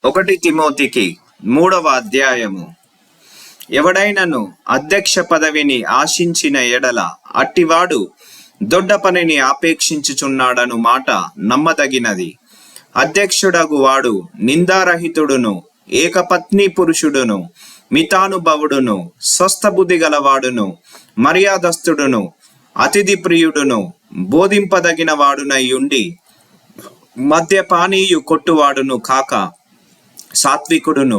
1 తిమోతికి 3వ అధ్యాయము. ఎవడైనను అధ్యక్ష పదవిని ఆశించిన ఎడల అట్టివాడు దొడ్డ పనిని ఆపేక్షించుచున్నాడను మాట నమ్మదగినది. అధ్యక్షుడగు వాడు నిందారహితుడును, ఏకపత్ని పురుషుడును, మితానుభవుడును, స్వస్థబుద్ధి గలవాడును, మర్యాదస్తుడును, అతిథి ప్రియుడును, బోధింపదగిన వాడునై ఉండి మద్యపానీయు కొట్టువాడును కాక సాత్వికుడును,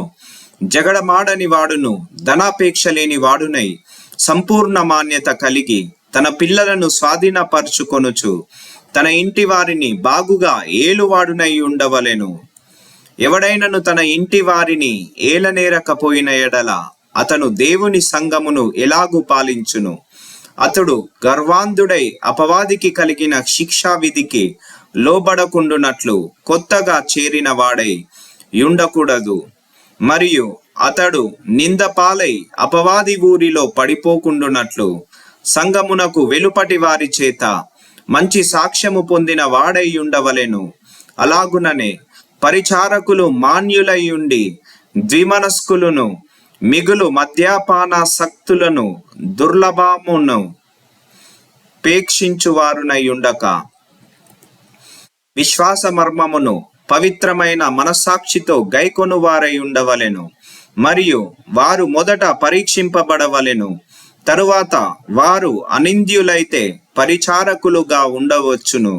జగడమాడని వాడును, ధనాపేక్ష లేని వాడునై సంపూర్ణ మాన్యత కలిగి తన పిల్లలను స్వాధీనపరుచుకొనుచు తన ఇంటి వారిని బాగుగా ఏలువాడునై ఉండవలెను. ఎవడైనను తన ఇంటి వారిని ఏలనేరకపోయిన ఎడల అతను దేవుని సంఘమును ఎలాగు పాలించును? అతడు గర్వాంధుడై అపవాదికి కలిగిన శిక్షా విధికి లోబడకుండునట్లు కొత్తగా చేరిన వాడై ఉండకూడదు. మరియు అతడు నిందపాలై అపవాది ఊరిలో పడిపోకుండునట్లు సంఘమునకు వెలుపటి వారి చేత మంచి సాక్ష్యము పొందిన వాడై ఉండవలెను. అలాగుననే పరిచారకులు మాన్యులై ఉండి ద్విమనస్కులను, మిగులు మద్యపానాసక్తులను, దుర్లభమును పేక్షించువారునై ఉండక విశ్వాస మర్మమును పవిత్రమైన మనస్సాక్షితో గైకొనువారై ఉండవలెను. మరియు వారు మొదట పరీక్షింపబడవలెను. తరువాత వారు అనింద్యులైతే పరిచారకులుగా ఉండవచ్చును.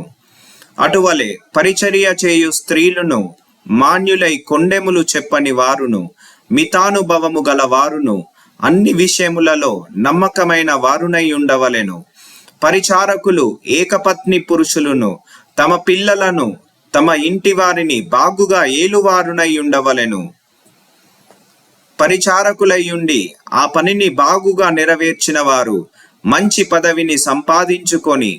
అటువలే పరిచర్య చేయు స్త్రీలను మాన్యులై కొండెములు చెప్పని వారును, మితానుభవము గల వారును, అన్ని విషయములలో నమ్మకమైన వారునై ఉండవలెను. పరిచారకులు ఏకపత్ని పురుషులను తమ పిల్లలను తమ ఇంటి వారిని బాగుగా ఏలువారునై ఉండవలెను. పరిచారకులయ్యుండి ఆ పనిని బాగుగా నెరవేర్చిన వారు మంచి పదవిని సంపాదించుకొని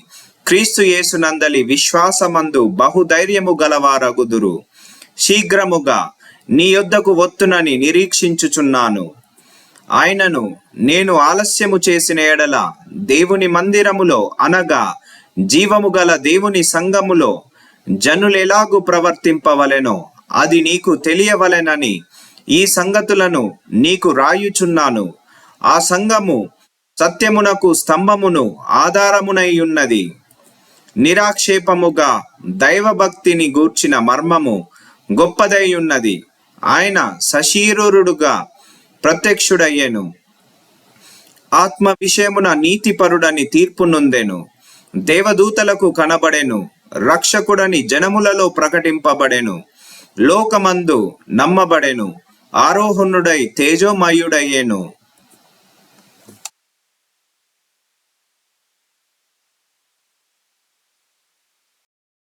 క్రీస్తు యేసునందలి విశ్వాసమందు బహుధైర్యము గలవారగుదురు. శీఘ్రముగా నీ యొద్దకు వత్తునని నిరీక్షించుచున్నాను. ఆయనను నేను ఆలస్యము చేసిన ఎడల దేవుని మందిరములో అనగా జీవము గల దేవుని సంఘములో జనులెలాగు ప్రవర్తింపవలెనో అది నీకు తెలియవలెనని ఈ సంగతులను నీకు రాయుచున్నాను. ఆ సంఘము సత్యమునకు స్తంభమును ఆధారమునై ఉన్నది. నిరాక్షేపముగా దైవభక్తిని గూర్చిన మర్మము గొప్పదై ఉన్నది. ఆయన సశరీరుడుగా ప్రత్యక్షుడయ్యెను. ఆత్మ విషయమున నీతిపరుడని తీర్పు నొందెను. దేవదూతలకు కనబడెను. రక్షకుడని జనములలో ప్రకటింపబడెను. లోకమందు నమ్మబడెను. ఆరోహణుడై తేజోమయుడయ్యెను.